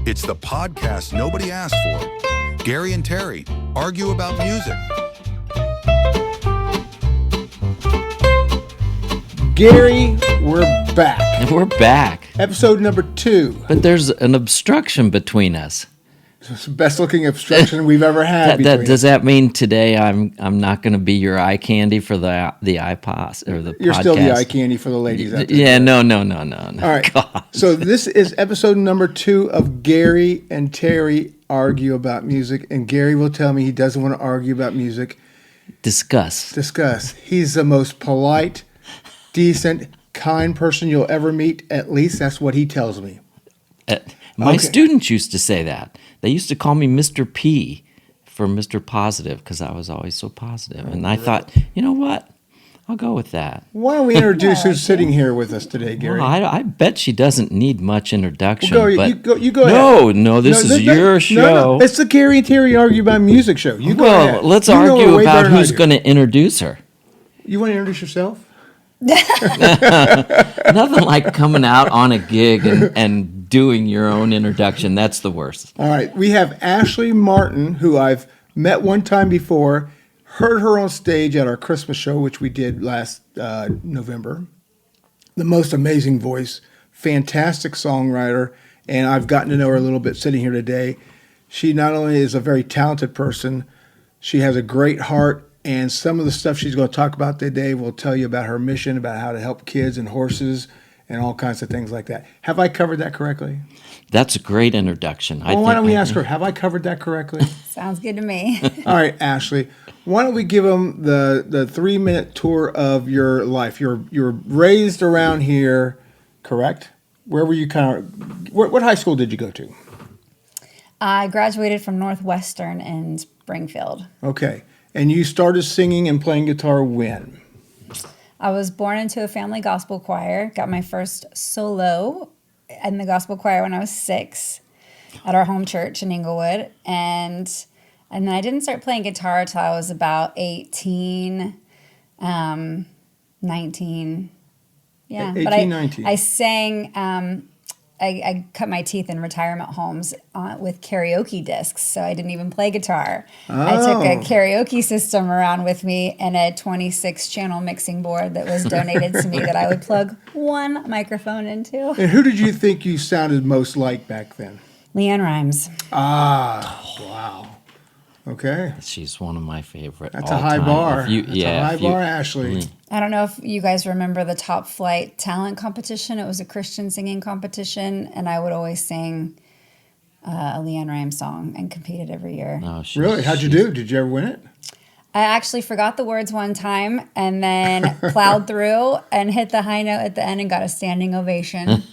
It's the podcast nobody asked for. Gary and Terry argue about music. Gary, we're back. And we're back. Episode number 2. But there's an obstruction between us. It's the best looking obstruction we've ever had. Does that mean today I'm not going to be your eye candy for the iPod or the You're podcast? still the eye candy for the ladies out there. Yeah, no. All right. God. So this is episode number 2 of Gary and Terry argue about music. And Gary will tell me he doesn't want to argue about music. Discuss. He's the most polite, decent, kind person you'll ever meet. At least that's what he tells me. My students used to say that. They used to call me Mr. P for Mr. Positive because I was always so positive. And I thought, you know what? I'll go with that. Why don't we introduce who's sitting here with us today, Gary? Well, I bet she doesn't need much introduction. Well, you go ahead. No, this is your show. No, it's the Gary and Terry Argue About Music show. You go ahead. Well, let's You know argue her way about better than who's I do. going to introduce her. You want to introduce yourself? Nothing like coming out on a gig and doing your own introduction. That's the worst. All right. We have Ashley Martin, who I've met one time before, heard her on stage at our Christmas show, which we did last November. The most amazing voice, fantastic songwriter, and I've gotten to know her a little bit sitting here today. She not only is a very talented person, she has a great heart, and some of the stuff she's going to talk about today will tell you about her mission, about how to help kids and horses and all kinds of things like that. Have I covered that correctly? That's a great introduction. Well, why don't we ask her, have I covered that correctly? Sounds good to me. All right, Ashley, why don't we give them the 3-minute tour of your life? You're raised around here, correct? Where were you what high school did you go to? I graduated from Northwestern in Springfield. Okay. And you started singing and playing guitar when? I was born into a family gospel choir, got my first solo in the gospel choir when I was 6 at our home church in Inglewood. And then I didn't start playing guitar until I was about 18, 19. Yeah. 18, 19. I sang... I cut my teeth in retirement homes with karaoke discs, so I didn't even play guitar. I took a karaoke system around with me and a 26-channel mixing board that was donated to me that I would plug one microphone into. And who did you think you sounded most like back then? Leanne Rimes. Wow. Okay. She's one of my favorite. That's a high bar. That's a high bar, Mm. Ashley. I don't know if you guys remember the Top Flight talent competition. It was a Christian singing competition, and I would always sing a Leanne Rimes song and competed every year. Really? How'd you do? Did you ever win it? I actually forgot the words one time and then plowed through and hit the high note at the end and got a standing ovation.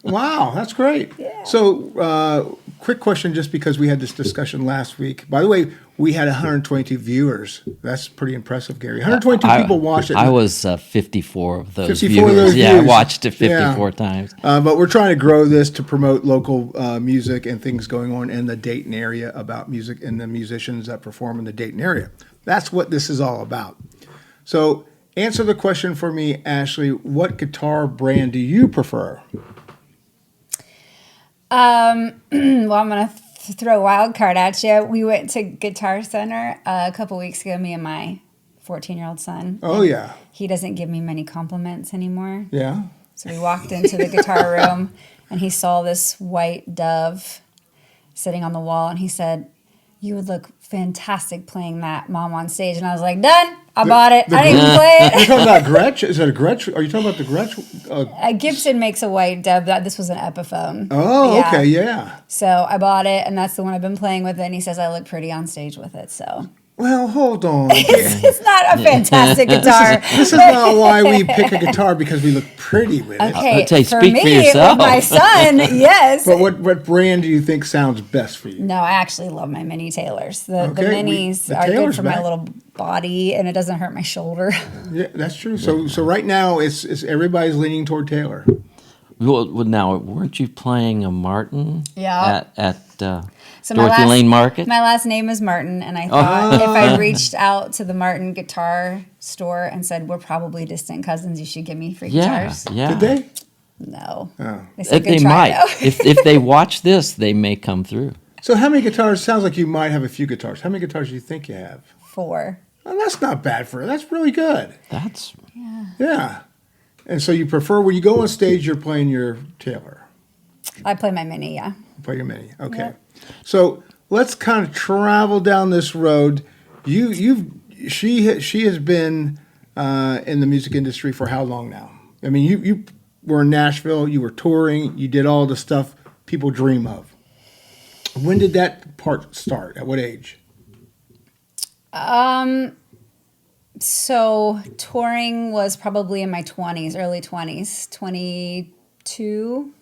Wow, that's great. Yeah. So, quick question, just because we had this discussion last week. By the way, we had 122 viewers. That's pretty impressive, Gary. 122 people watched it. I was 54 of those 54 viewers. of those Yeah, views. I watched it 54 times. But we're trying to grow this to promote local music and things going on in the Dayton area about music and the musicians that perform in the Dayton area. That's what this is all about. So answer the question for me, Ashley. What guitar brand do you prefer? Well, I'm going to throw a wild card at you. We went to Guitar Center a couple weeks ago, me and my 14-year-old son. Oh, yeah. He doesn't give me many compliments anymore. Yeah. So we walked into the guitar room, and he saw this white dove sitting on the wall, and he said, "You would look fantastic playing that, Mom, on stage." And I was like, done. I bought it. I didn't even play Are you it. talking about Gretsch? Is it a Gretsch? Are you talking about the Gretsch? Gibson makes a white dove. This was an Epiphone. Oh, Yeah. okay, yeah. So I bought it, and that's the one I've been playing with. And he says I look pretty on stage with it. So Well, hold on. it's not a fantastic guitar. This is not why we pick a guitar, because we look pretty with it. Okay, I'll tell you, for speak for me, yourself. with my son, yes. But what brand do you think sounds best for you? No, I actually love my mini Taylors. The Okay, minis the are good Taylor's for my back. little body, and it doesn't hurt my shoulder. Yeah, that's true. So right now, it's everybody's leaning toward Taylor. Well, now, weren't you playing a Martin? Yeah. At So my Dorothy Lane Market? My last name is Martin, and I thought if I reached out to the Martin guitar store and said, "We're probably distant cousins, you should give me free Yeah, guitars." yeah. Did they? No. Oh. They said, They "Good try, might. though." If they watch this, they may come through. So how many guitars? Sounds like you might have a few guitars. How many guitars do you think you have? 4. Oh, that's not bad that's really good. That's Yeah. And so you prefer when you go on stage, you're playing your Taylor. I play my mini, yeah. You play your Mini. Okay. Yep. So let's kind of travel down this road. She has been in the music industry for how long now? I mean, you were in Nashville. You were touring. You did all the stuff people dream of. When did that part start? At what age? So touring was probably in my 20s, early 20s, 22.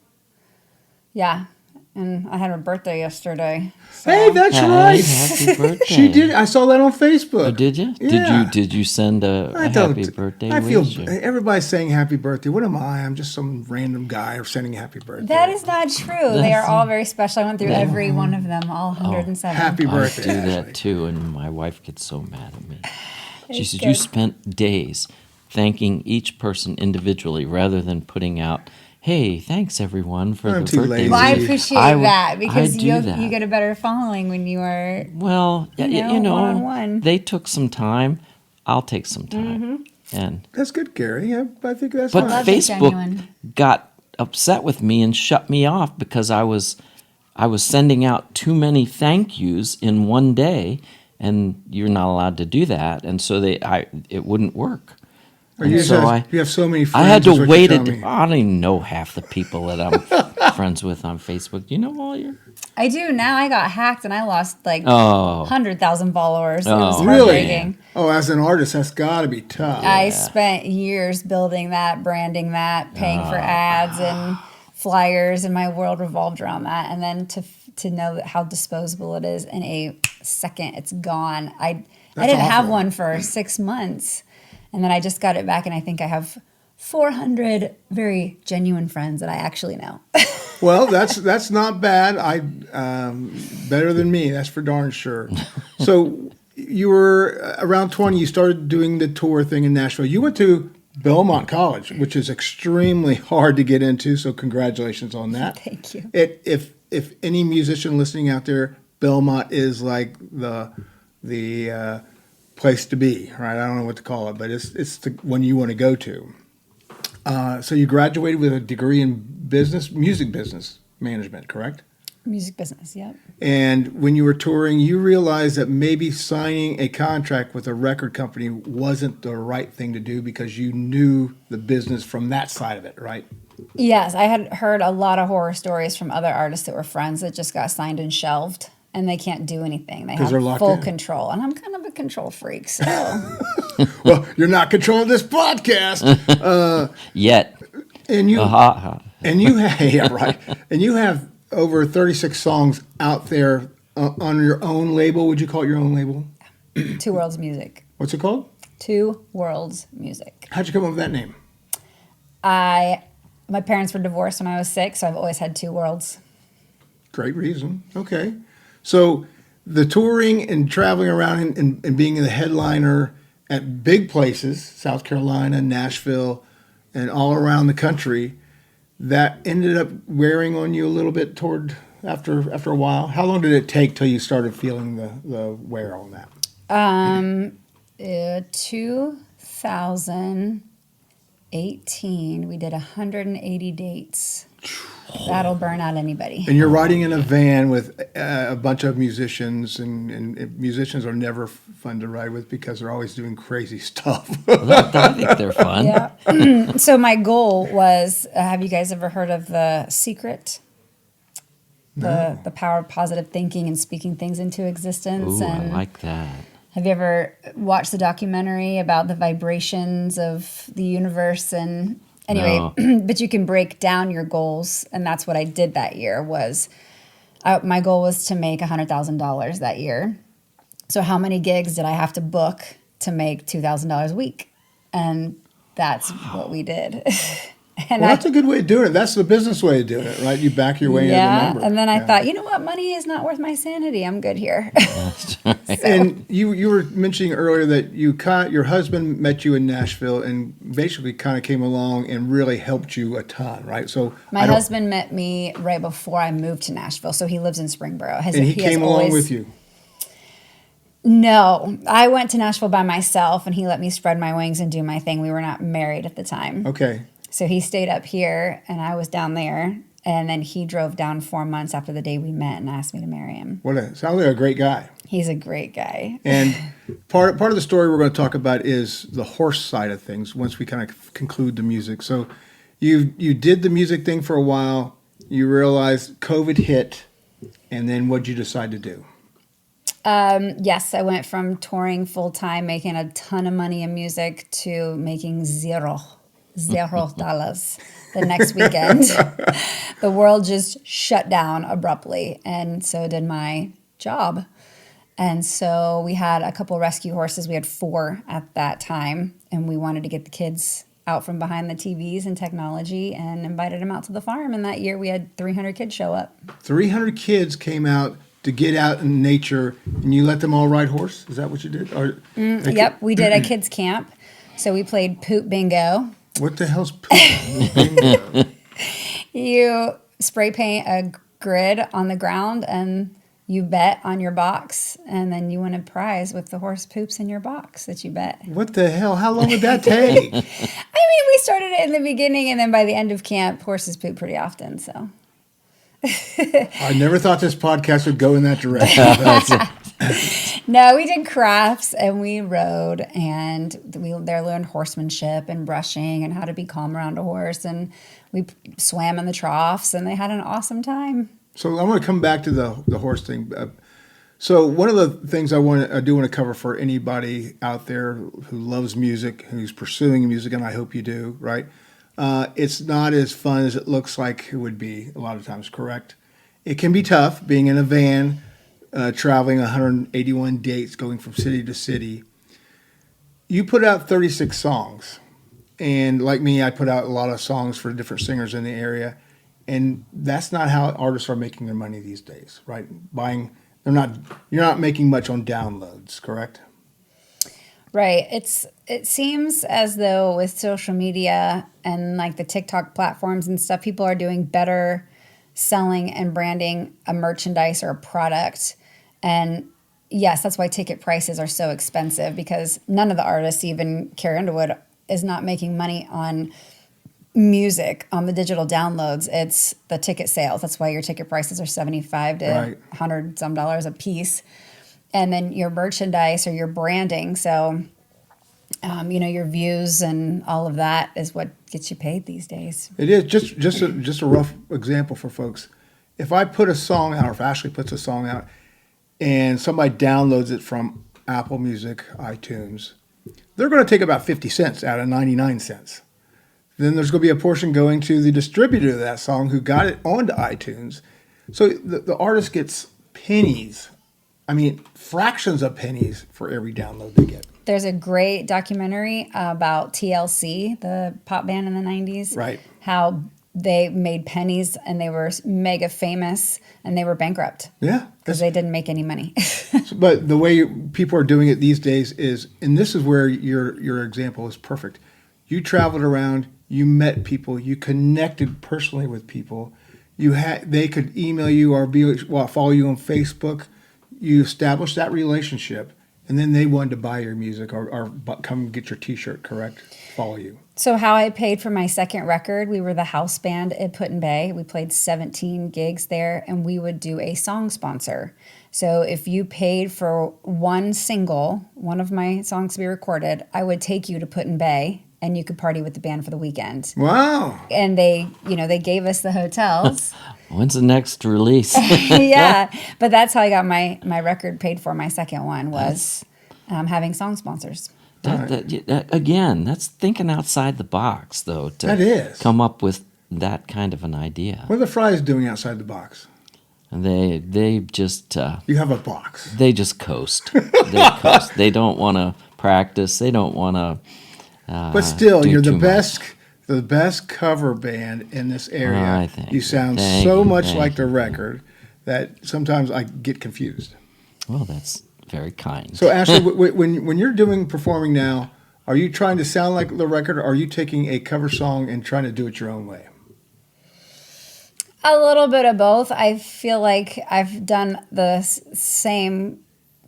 Yeah. And I had her birthday yesterday. So. Hey, that's Hey, right. happy birthday. She did. I saw that on Facebook. Oh, did you? Yeah. Did you send a happy birthday I feel wish? Or- everybody's saying happy birthday. What am I? I'm just some random guy sending a happy birthday. That is not true. They are all very special. I went through every one of them, all 107. Happy I birthday. do that Ashley. too, and my wife gets so mad at me. She It's said, good. "You spent days thanking each person individually rather than putting out, hey, thanks everyone for I'm the too birthday lazy. Well, I wish." appreciate I would- that because I do you that. you get a better following when you are. Well, you know, one-on-one. they took some time. I'll take some time. And That's good, Gary. I think that's but nice. love it, Facebook genuine. got upset with me and shut me off because I was sending out too many thank yous in one day, and you're not allowed to do that. And so it wouldn't work. Or And you, so you have so many friends. I had is to what wait. you're telling me. I don't even know half the people that I'm friends with on Facebook. Do you know all your? I do now. I got hacked and I lost like Oh, 100,000 followers. It was Oh, Really? heartbreaking. Oh, as an artist, that's got to be tough. I spent years building that, branding that, paying for ads and flyers, and my world revolved around that. And then to know how disposable it is in a second, it's gone. I didn't have awful. one for 6 months, and then I just got it back, and I think I have 400 very genuine friends that I actually know. Well, that's not bad. Better than me. That's for darn sure. So you were around 20. You started doing the tour thing in Nashville. You went to Belmont College, which is extremely hard to get into. So congratulations on that. Thank you. If any musician listening out there, Belmont is like the place to be, right? I don't know what to call it, but it's the one you want to go to. So you graduated with a degree in music business management, correct? Music business, yep. And when you were touring, you realized that maybe signing a contract with a record company wasn't the right thing to do because you knew the business from that side of it, right? Yes, I had heard a lot of horror stories from other artists that were friends that just got signed and shelved, and they can't do anything. They 'Cause they're have locked full in. control, and I'm kind of a control freak, so Well, you're not controlling this podcast, yet. and you Ha. and you have yeah, right, and you have over 36 songs out there on your own label. Would you call it your own label? Two Worlds Music. What's it called? Two Worlds Music. How'd you come up with that name? My parents were divorced when I was 6, so I've always had two worlds. Great reason. Okay. So the touring and traveling around and being the headliner at big places, South Carolina, Nashville, and all around the country, that ended up wearing on you a little bit after a while. How long did it take till you started feeling the wear on that? 2018, we did 180 dates. That'll burn out anybody. And you're riding in a van with a bunch of musicians, and musicians are never fun to ride with because they're always doing crazy stuff. I think they're fun. Yeah. So my goal was, have you guys ever heard of The Secret? The power of positive thinking and speaking things into existence. Ooh, I and like that. have you ever watched the documentary about the vibrations of the universe? And anyway, but you can break down your goals, and that's what I did that year. My goal was to make $100,000 that year. So how many gigs did I have to book to make $2,000 a week? And that's what we did. And Well, that's a good way of doing it. That's the business way of doing it, right? You back your way into the number. And then I thought, you know what? Money is not worth my sanity. I'm good here. And you were mentioning earlier that your husband met you in Nashville and basically kind of came along and really helped you a ton, right? So My husband met me right before I moved to Nashville, so he lives in Springboro. And he came along with you. No, I went to Nashville by myself, and he let me spread my wings and do my thing. We were not married at the time. Okay. So he stayed up here, and I was down there. And then he drove down 4 months after the day we met and asked me to marry him. Sounds like a great guy. He's a great guy. And part of the story we're going to talk about is the horse side of things once we kind of conclude the music. So you did the music thing for a while. You realized COVID hit, and then what'd you decide to do? Yes, I went from touring full time, making a ton of money in music, to making $0 the next weekend. The world just shut down abruptly, and so did my job. And so we had a couple rescue horses. We had 4 at that time, and we wanted to get the kids out from behind the TVs and technology and invited them out to the farm. And that year we had 300 kids show up. 300 kids came out to get out in nature, and you let them all ride horse? Is that what you did? Yep, we did a kids camp. So we played poop bingo. What the hell's poop? You spray paint a grid on the ground and you bet on your box, and then you win a prize with the horse poops in your box that you bet. What the hell? How long would that take? I mean, we started it in the beginning, and then by the end of camp, horses poop pretty often, so. I never thought this podcast would go in that direction. No, we did crafts and we rode, and we there learned horsemanship and brushing and how to be calm around a horse, and we swam in the troughs, and they had an awesome time. So I want to come back to the horse thing. So one of the things I do want to cover for anybody out there who loves music, who's pursuing music, and I hope you do, right? It's not as fun as it looks like it would be a lot of times, correct? It can be tough being in a van, traveling 181 dates, going from city to city. You put out 36 songs. And like me, I put out a lot of songs for different singers in the area. And that's not how artists are making their money these days, right? You're not making much on downloads, correct? Right. It seems as though with social media and like the TikTok platforms and stuff, people are doing better selling and branding a merchandise or a product. And yes, that's why ticket prices are so expensive, because none of the artists, even Carrie Underwood, is not making money on music, on the digital downloads. It's the ticket sales. That's why your ticket prices are $75 to $100 some a piece. And then your merchandise or your branding. So, your views and all of that is what gets you paid these days. It is just a rough example for folks. If I put a song out, or if Ashley puts a song out, and somebody downloads it from Apple Music, iTunes, they're going to take about 50 cents out of 99 cents. Then there's going to be a portion going to the distributor of that song who got it onto iTunes. So the artist gets pennies. I mean, fractions of pennies for every download they get. There's a great documentary about TLC, the pop band in the 90s. Right. How they made pennies and they were mega famous and they were bankrupt. Yeah. Because they didn't make any money. But the way people are doing it these days is, and this is where your example is perfect. You traveled around, you met people, you connected personally with people. They could email you or follow you on Facebook. You established that relationship, and then they wanted to buy your music or come get your T-shirt, correct? Follow you. So how I paid for my second record, we were the house band at Put-in-Bay. We played 17 gigs there, and we would do a song sponsor. So if you paid for one of my songs to be recorded, I would take you to Put-in-Bay, and you could party with the band for the weekend. Wow. And they gave us the hotels. When's the next release? Yeah, but that's how I got my record paid for. My second one was having song sponsors. Again, that's thinking outside the box, though. That is. Come up with that kind of an idea. What are the Fries doing outside the box? And they just you have a box. They just coast. They coast. They don't want to practice. They don't want to. But still, you're the best the best cover band in this area. I think You sound thank so you, much thank like the you. record that sometimes I get confused. Well, that's very kind. So, Ashley, when you're performing now, are you trying to sound like the record, or are you taking a cover song and trying to do it your own way? A little bit of both. I feel like I've done the same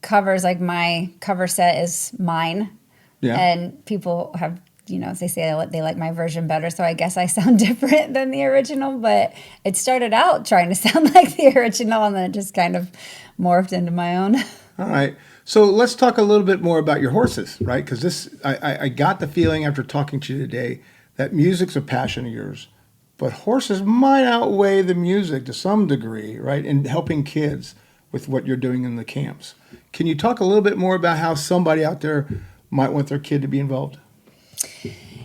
covers. Like my cover set is mine, Yeah. and people have, they say they like my version better. So I guess I sound different than the original. But it started out trying to sound like the original, and then it just kind of morphed into my own. All right. So let's talk a little bit more about your horses, right? Because I got the feeling after talking to you today that music's a passion of yours, but horses might outweigh the music to some degree, right? In helping kids with what you're doing in the camps. Can you talk a little bit more about how somebody out there might want their kid to be involved?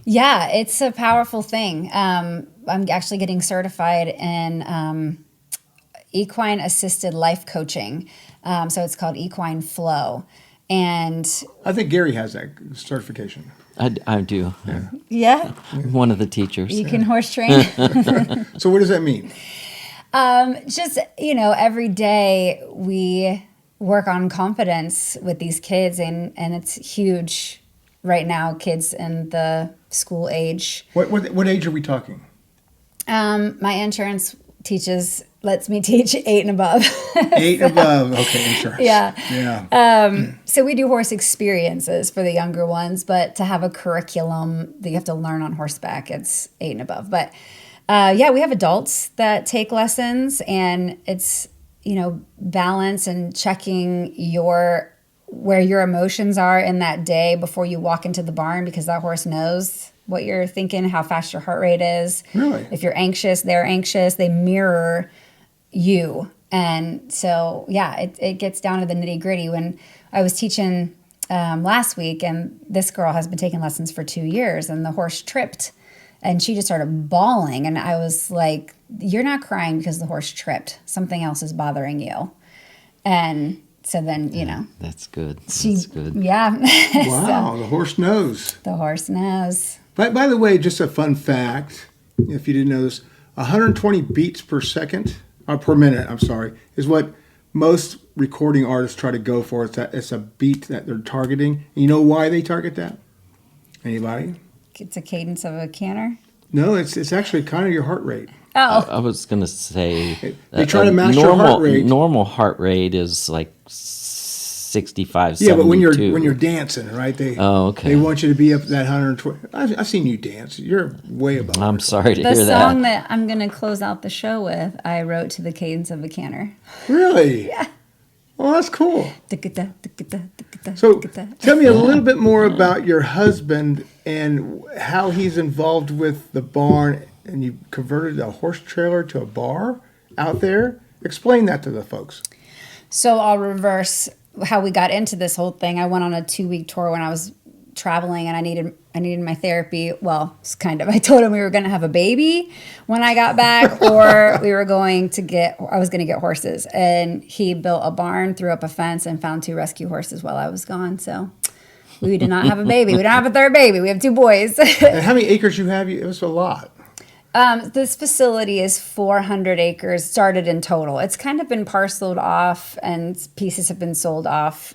Yeah, it's a powerful thing. I'm actually getting certified in equine assisted life coaching. So it's called Equine Flow. And I think Gary has that certification. I do. yeah, I'm one of the teachers. you can horse train. So what does that mean? Just, every day we work on confidence with these kids, and it's huge right now, kids in the school age. What age are we talking? My insurance lets me teach 8 and above. 8 and above. Okay, insurance. Yeah. Yeah. So we do horse experiences for the younger ones, but to have a curriculum that you have to learn on horseback, it's 8 and above. But we have adults that take lessons, and it's, balance and checking where your emotions are in that day before you walk into the barn, because that horse knows what you're thinking, how fast your heart rate is. Really? If you're anxious, they're anxious. They mirror you. And so, it gets down to the nitty gritty. When I was teaching last week, and this girl has been taking lessons for 2 years, and the horse tripped, and she just started bawling. And I was like, you're not crying because the horse tripped. Something else is bothering you. And so then, That's good. That's good. Yeah. Wow, the horse knows. The horse knows. By the way, just a fun fact, if you didn't know this, 120 beats per second, or per minute, I'm sorry, is what most recording artists try to go for. It's a beat that they're targeting. And you know why they target that? Anybody? It's a cadence of a canter. No, it's actually kind of your heart rate. Oh. I was going to say They try to match your heart rate. Normal heart rate is like 65, 72. Yeah, but when you're dancing, right? Okay. They want you to be up at that 120. I've seen you dance. You're way above. I'm sorry to The hear song that. that I'm going to close out the show with, I wrote to the cadence of a canter. Really? Yeah. Well, that's cool. So So tell me a little bit more about your husband and how he's involved with the barn, and you converted a horse trailer to a bar out there. Explain that to the folks. So I'll reverse how we got into this whole thing. I went on a 2-week tour when I was traveling, and I needed my therapy. Well, it's kind of. I told him we were going to have a baby when I got back, or I was going to get horses. And he built a barn, threw up a fence, and found 2 rescue horses while I was gone. So we did not have a baby. We don't have a third baby. We have 2 boys. And how many acres you have? It was a lot. This facility is 400 acres, started in total. It's kind of been parceled off, and pieces have been sold off.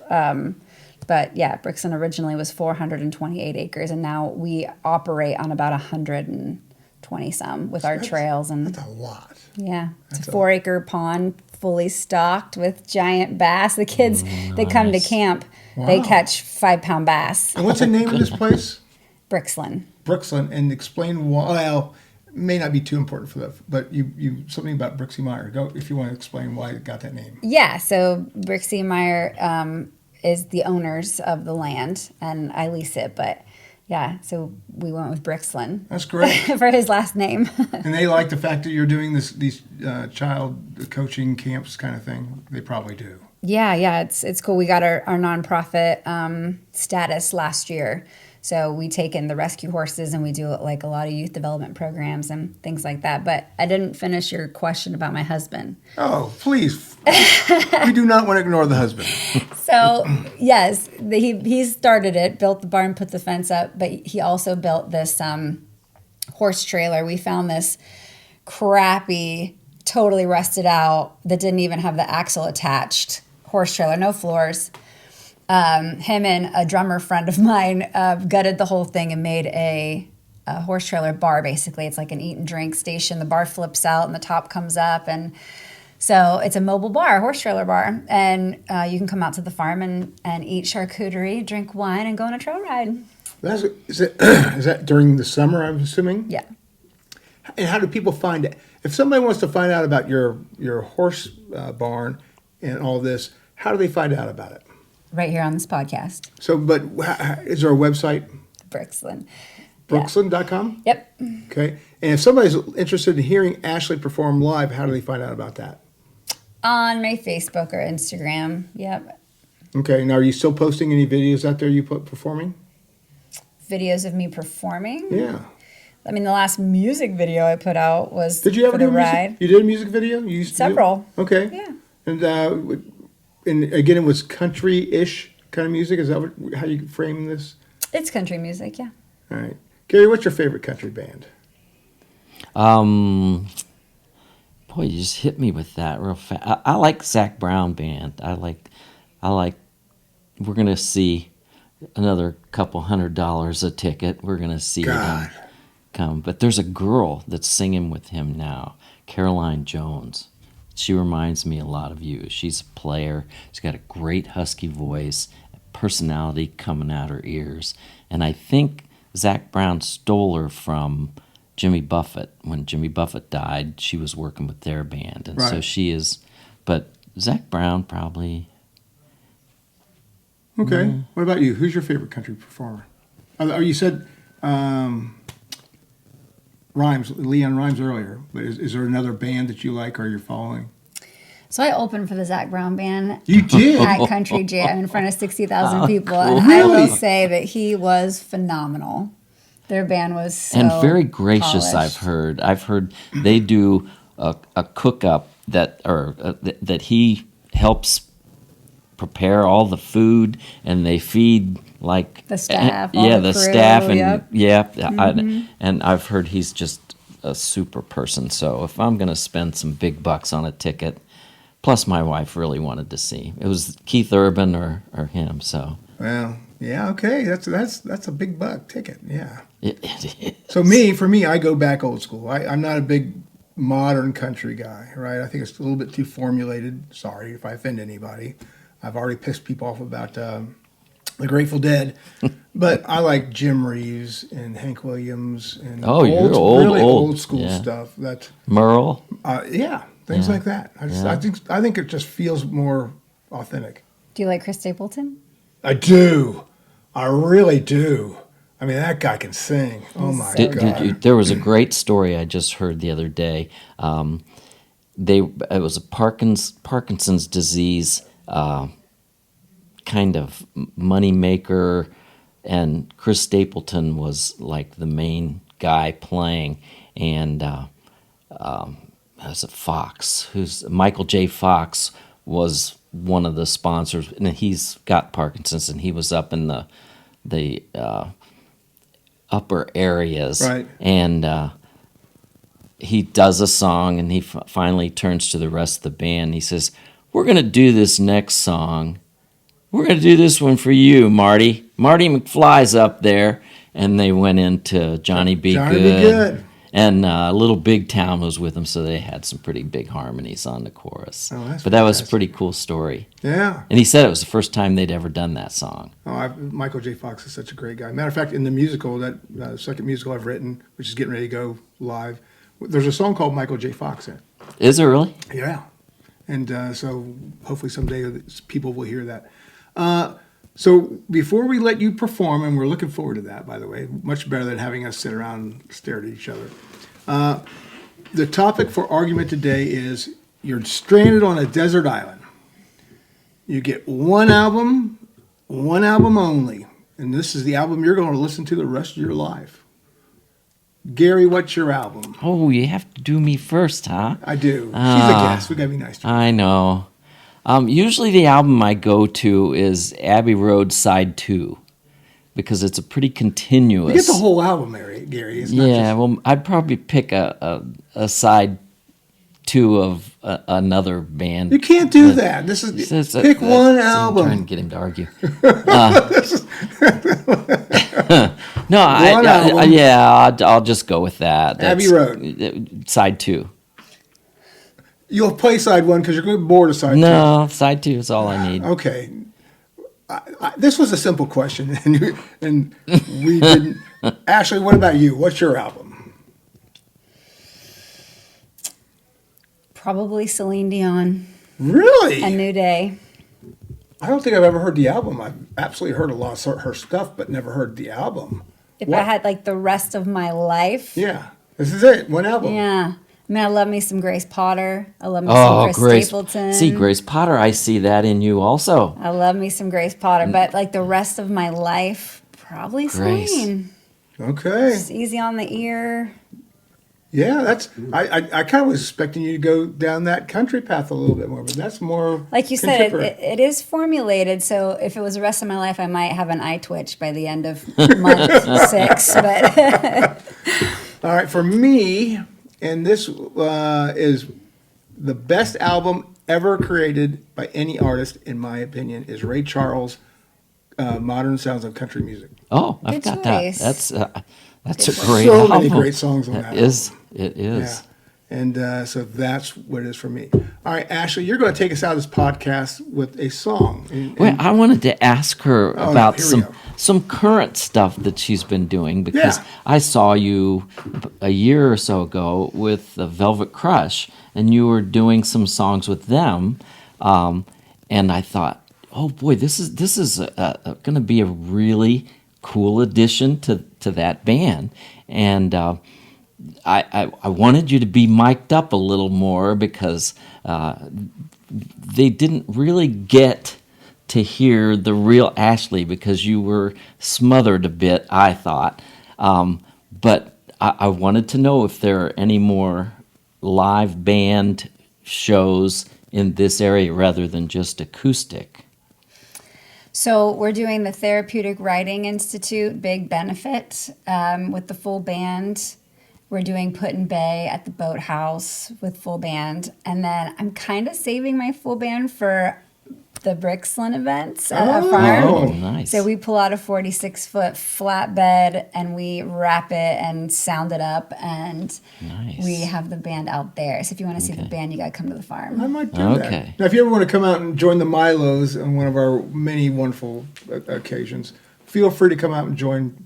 But yeah, Brixton originally was 428 acres, and now we operate on about 120 some with our trails. And That's a lot. yeah, it's a 4-acre pond fully stocked with giant bass. The kids that come to camp, they Wow. catch 5-pound bass. And what's the name of this place? Brixland. Brooksland. And explain why. Well, it may not be too important for that, but you something about Brixie Meyer. Go if you want to explain why it got that name. Yeah, so Brixie Meyer is the owners of the land, and I lease it. But yeah, so we went with Brixland. That's great. For his last name. And they like the fact that you're doing these child coaching camps kind of thing. They probably do. Yeah, it's cool. We got our nonprofit status last year. So we take in the rescue horses, and we do like a lot of youth development programs and things like that. But I didn't finish your question about my husband. Oh, please. We do not want to ignore the husband. So yes, he started it, built the barn, put the fence up, but he also built this horse trailer. We found this crappy, totally rusted out, that didn't even have the axle attached horse trailer, no floors. Him and a drummer friend of mine gutted the whole thing and made a horse trailer bar. Basically, it's like an eat and drink station. The bar flips out and the top comes up, and so it's a mobile bar, horse trailer bar, and you can come out to the farm and eat charcuterie, drink wine, and go on a trail ride. Is that during the summer, I'm assuming? Yeah. And how do people find it? If somebody wants to find out about your horse barn and all this, how do they find out about it? Right here on this podcast. So, but is there a website? Brooksland. Brooksland.com? Yep. Okay. And if somebody's interested in hearing Ashley perform live, how do they find out about that? On my Facebook or Instagram. Yep. Okay. Now, are you still posting any videos out there you put performing? Videos of me performing? Yeah. I mean, the last music video I put out was Did you ever for do the a music? ride. You did a music video? You used to do? Several. Okay. Yeah. And again, it was country-ish kind of music. Is that how you frame this? It's country music, yeah. All right. Gary, what's your favorite country band? Boy, you just hit me with that real fast. I like Zach Brown Band. I like. We're gonna see another couple $100 a ticket. We're gonna see God. him come. But there's a girl that's singing with him now, Caroline Jones. She reminds me a lot of you. She's a player. She's got a great husky voice, personality coming out her ears. And I think Zach Brown stole her from Jimmy Buffett. When Jimmy Buffett died, she was working with their band. And so Right. she is, but Zach Brown probably. Okay. What about you? Who's your favorite country performer? You said Leon Rhymes earlier, but is there another band that you like or you're following? So I opened for the Zach Brown Band You did? at Country Jam in front of 60,000 people. And I Really? will say that he was phenomenal. Their band was so And very gracious. polished. I've heard they do a cook up that he helps prepare all the food, and they feed like The staff, all yeah, the the crew, staff, and yep. and I've heard he's just a super person. So if I'm gonna spend some big bucks on a ticket, plus my wife really wanted to see, it was Keith Urban or him. So Well, yeah, okay. That's a big buck ticket. Yeah. it is. So for me, I go back old school. I'm not a big modern country guy, right? I think it's a little bit too formulated. Sorry if I offend anybody. I've already pissed people off about the Grateful Dead, but I like Jim Reeves and Hank Williams and Oh, you're really old. old school Yeah. stuff. That Merle. things Yeah. like that. Yeah. I think it just feels more authentic. Do you like Chris Stapleton? I do. I really do. I mean, that guy can sing. Oh my God. There was a great story I just heard the other day. It was a Parkinson's disease kind of money maker, and Chris Stapleton was like the main guy playing, and as a Fox, Michael J. Fox was one of the sponsors, and he's got Parkinson's, and he was up in the upper areas, Right. and he does a song, and he finally turns to the rest of the band. He says, "We're going to do this next song. We're going to do this one for you, Marty. Marty McFly's up there." And they went into Johnny B. Johnny B. Good. Good. And Little Big Town was with them, so they had some pretty big harmonies on the chorus. Oh, that's but that was a fantastic. pretty cool story. Yeah. And he said it was the first time they'd ever done that song. Michael J. Fox is such a great guy. Matter of fact, in the musical, that second musical I've written, which is getting ready to go live, there's a song called Michael J. Fox in it. Is it really? Yeah. And so hopefully someday people will hear that. So before we let you perform, and we're looking forward to that, by the way, much better than having us sit around and stare at each other. The topic for argument today is you're stranded on a desert island. You get one album only, and this is the album you're going to listen to the rest of your life. Gary, what's your album? Oh, you have to do me first, huh? I do. She's a guest. We got to be nice to her. I know. Usually the album I go to is Abbey Road Side 2. because it's a pretty You continuous. get the whole album, Gary. It's not Yeah, just, well, I'd probably pick a side two of another band. you can't do that. This is pick one I'm trying to album. get him to argue. No, One album. yeah, I'll just go with that. Abbey Road. Side two. You'll play side one because you're going to be bored of side No, side two is all I need. two. Okay. This was a simple question, and we didn't. Ashley, what about you? What's your album? Probably Celine Dion, Really? A New Day. I don't think I've ever heard the album. I've absolutely heard a lot of her stuff, but never heard the album. If What? I had like the rest of my life, Yeah, this is it. One album. yeah. I mean, I love me some Grace Potter. I love me some Oh, Chris Grace. Stapleton. See, Grace Potter, I see that in you also. I love me some Grace Potter, but like the rest of my life, probably Grace. Celine. Okay. It's easy on the ear. Yeah, that's. I kind of was expecting you to go down that country path a little bit more, but that's more. Like you said, contemporary. it is formulated. So if it was the rest of my life, I might have an eye twitch by the end of month 6. But All right, for me, and this is the best album ever created by any artist, in my opinion, is Ray Charles' Modern Sounds of Country Music. Oh, I've Good got choice. that. That's Good a great So album. many great songs on that. It is. Yeah. And so that's what it is for me. All right, Ashley, you're going to take us out of this podcast with a song. Wait, I wanted to ask her about here we go. some current stuff that she's been doing because Yeah. I saw you a year or so ago with the Velvet Crush, and you were doing some songs with them, and I thought, oh boy, this is going to be a really cool addition to that band, and I wanted you to be mic'd up a little more because they didn't really get to hear the real Ashley because you were smothered a bit, I thought. But I wanted to know if there are any more live band shows in this area rather than just acoustic. so we're doing the Therapeutic Writing Institute big benefit with the full band. We're doing Put in Bay at the Boathouse with full band. And then I'm kind of saving my full band for the Brixton events at a farm. Oh, nice. So we pull out a 46-foot flatbed and we wrap it and sound it up. And Nice. we have the band out there. So if you want to see the Okay. band, you got to come to the I farm. might do Okay. that. Now, if you ever want to come out and join the Milos on one of our many wonderful occasions, feel free to come out and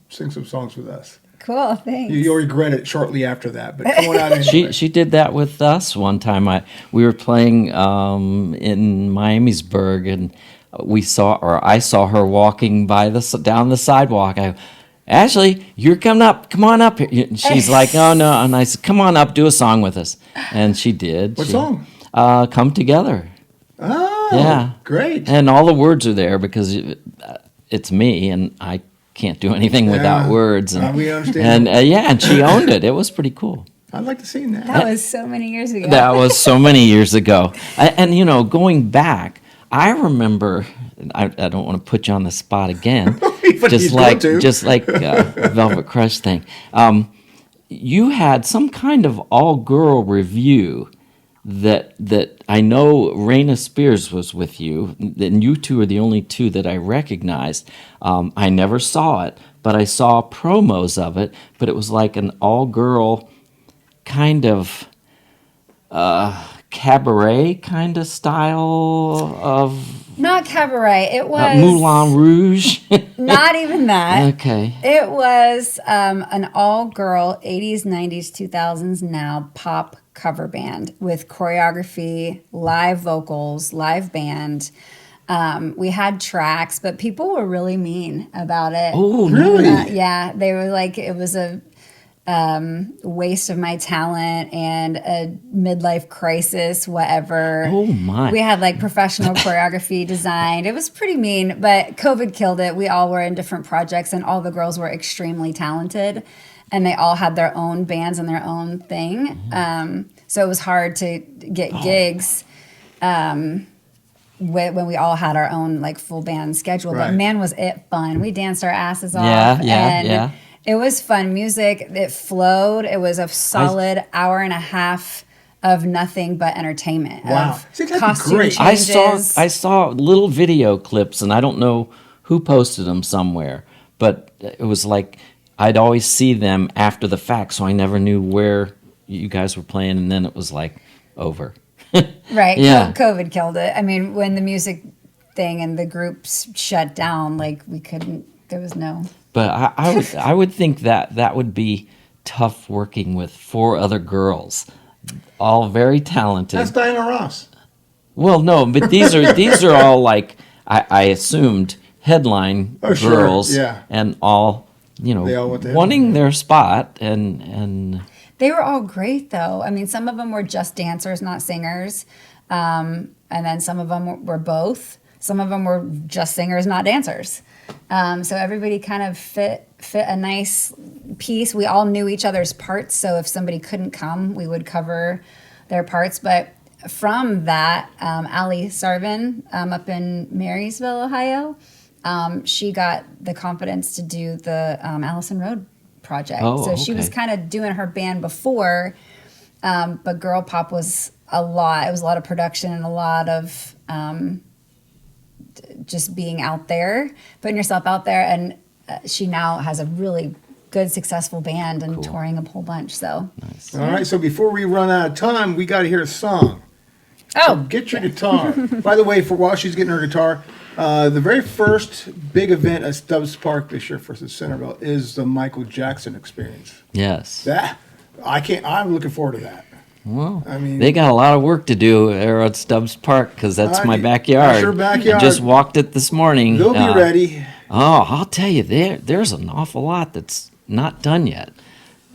sing some songs with us. Cool, thanks. You'll regret it shortly after that, but come on out anyway. She did that with us one time. We were playing in Miamisburg, and I saw her walking by down the sidewalk. I go, Ashley, you're coming up. Come on up here. And she's like, oh no, and I said, come on up, do a song with us, and she did. What She- song? Come Together. Oh, Yeah. great. And all the words are there because it's me, and I can't do anything without Yeah. words. And, We understand. And and she owned it. It was pretty cool. I'd like to see that. That was so many years ago. That was so many years ago. And going back, I remember. I don't want to put you on the spot again. But he's going to. Just like Velvet Crush thing. You had some kind of all-girl review that I know Raina Spears was with you, and you two are the only two that I recognized. I never saw it, but I saw promos of it. But it was like an all-girl kind of cabaret kind of style of Not cabaret. It was Moulin Rouge. not even that. Okay. It was an all-girl 80s, 90s, 2000s now pop cover band with choreography, live vocals, live band. We had tracks, but people were really mean about it. Oh, Really? Yeah, they were like, it was a waste of my talent and a midlife crisis, whatever. Oh, my. We had like professional choreography designed. It was pretty mean, but COVID killed it. We all were in different projects and all the girls were extremely talented and they all had their own bands and their own thing. So it was hard to get gigs. when we all had our own like full band schedule. Right. But man, was it fun. We danced our asses off. Yeah. And it was fun. Music, it flowed. It was a solid hour and a half of nothing but entertainment. Wow. Of See, that'd be costume great. I changes. saw little video clips, and I don't know who posted them somewhere, but it was like I'd always see them after the fact, so I never knew where you guys were playing, and then it was like over. Right. Yeah. COVID killed it. I mean, when the music thing and the groups shut down, like we couldn't, there was no. But I would think that would be tough working with 4 other girls, all very talented. That's Diana Ross. Well, no, but these are all like I assumed headline Oh, sure, girls, yeah. and all They all went to wanting headline. their spot, and They were all great, though. I mean, some of them were just dancers, not singers. And then some of them were both. Some of them were just singers, not dancers. So everybody kind of fit a nice piece. We all knew each other's parts, so if somebody couldn't come, we would cover their parts. But from that, Allie Sarvin up in Marysville, Ohio, she got the confidence to do the Allison Road project. Oh, so she was okay. kind of doing her band before, but Girl Pop was a lot. It was a lot of production and a lot of just being out there, putting yourself out there. And she now has a really good, successful band and touring a whole bunch. So, nice. All right, so before we run out of time, we got to hear a song. So get your guitar. By the way, for while she's getting her guitar, the very first big event at Stubbs Park this year versus Centerville is the Michael Jackson Experience. Yes. I'm looking forward to that. Well, I mean- they got a lot of work to do there at Stubbs Park because that's my backyard. That's your backyard. I just walked it this morning. They'll be ready. Oh, I'll tell you, there's an awful lot that's not done yet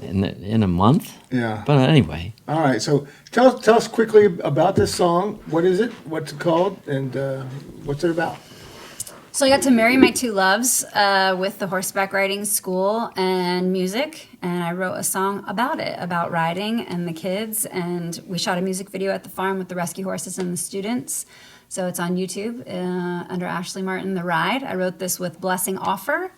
in a month. Yeah. But anyway, All right, so tell us quickly about this song. What is it? What's it called? And what's it about? So I got to marry my 2 loves with the horseback riding school and music, and I wrote a song about it, about riding and the kids, and we shot a music video at the farm with the rescue horses and the students. So it's on YouTube under Ashley Martin, The Ride. I wrote this with Blessing Offer,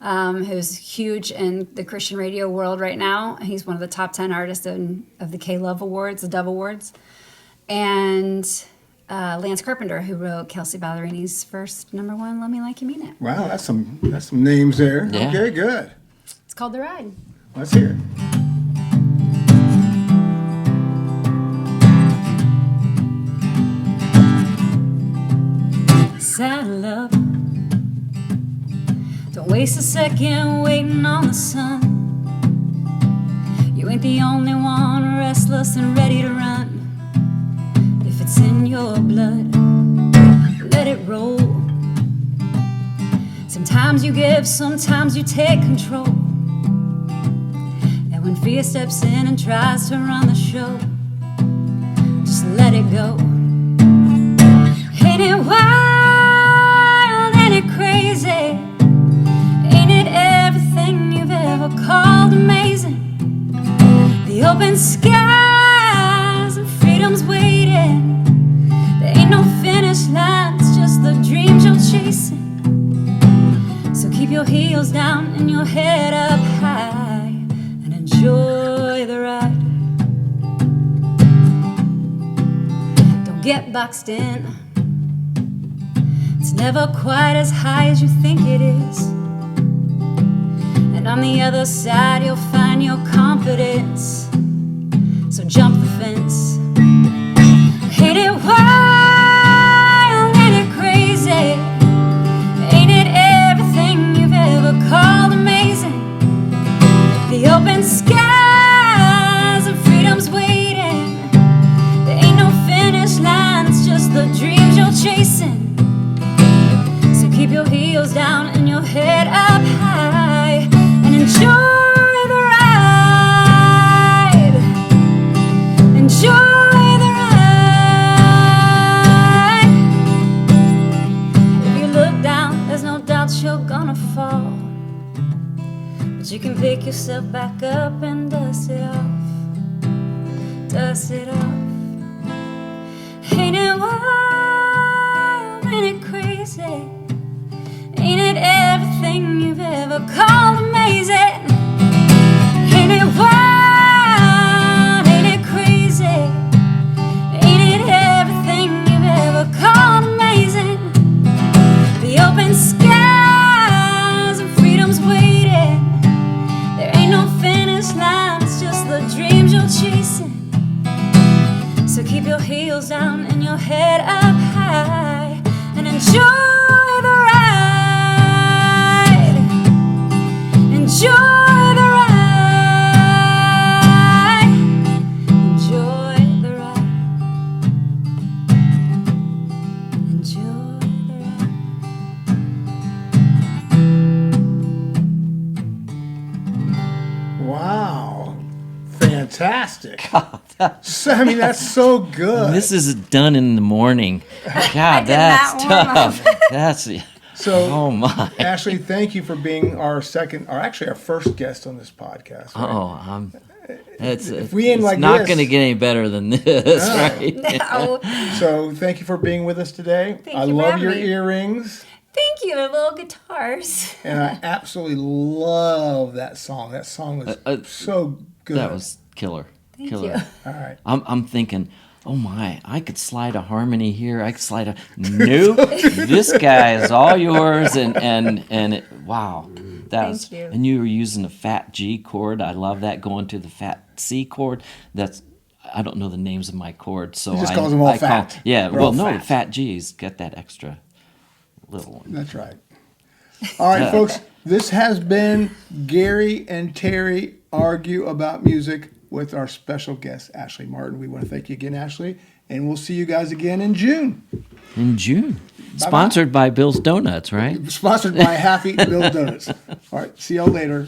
who's huge in the Christian radio world right now. He's one of the top 10 artists of the K-Love Awards, the Dove Awards. And Lance Carpenter, who wrote Kelsey Ballerini's first #1, Love Me Like You Mean It. Wow, that's some names there. Yeah. Okay, good. It's called The Ride. Let's hear it. Saddle up. Don't waste a second waiting on the sun. You ain't the only one restless and ready to run. If it's in your blood, let it roll. Sometimes you give, sometimes you take control. And when fear steps in and tries to run the show, just let it go. Ain't it wild, ain't it crazy? Ain't it everything you've ever called amazing? The open skies and freedom's waiting. There ain't no finish line, it's just the dreams you're chasing. So keep your heels down and your head up high and enjoy the ride. Don't get boxed in. It's never quite as high as you think it is. And on the other side you'll find your confidence. So jump the fence. Ain't it wild, ain't it crazy? Ain't it everything you've ever called amazing? The open skies and freedom's waiting. There ain't no finish line, it's just the dreams you're chasing. So keep your heels down and your head up high and enjoy the ride. Enjoy the ride. If you look down, there's no doubt you're gonna fall. But you can pick yourself back up and dust it off. Dust it off. Ain't it wild? ever called amazing? Ain't it wild? Ain't it crazy? Ain't it everything you've ever called amazing? The open skies and freedom's waiting. There ain't no finish line, it's just the dreams you're chasing. So keep your heels down and your head up high and enjoy the ride. Enjoy the ride. Enjoy the ride. Enjoy the ride. Wow. Fantastic. So, I mean, that's so good. This is done in the morning. God, did that's not warm tough. That's So, oh my. Ashley, thank you for being our first guest on this podcast. Right? Oh, it's we end it's like not this- going to get any better than this, right? No. So, thank you for being with us today. Thank I you for love having your me. earrings, Thank you. They're little guitars. and I absolutely love that song. That song was so good. That was killer. Thank killer. you. All right. I'm thinking, oh my, I could slide a harmony here. I could slide a nope. This guy is all yours, and it, wow, that Thank was. you. And you were using a fat G chord. I love that going to the fat C chord. That's I don't know the names of my chords, so He just I calls them all I fat. yeah, They're well, all no, fat. fat G's got that extra little one. That's right. All right, folks. This has been Gary and Terry Argue About Music with our special guest, Ashley Martin. We want to thank you again, Ashley, and we'll see you guys again in June. In June, sponsored by Bill's Donuts, right? Sponsored by Half Eaten Bill's Donuts. All right, see y'all later.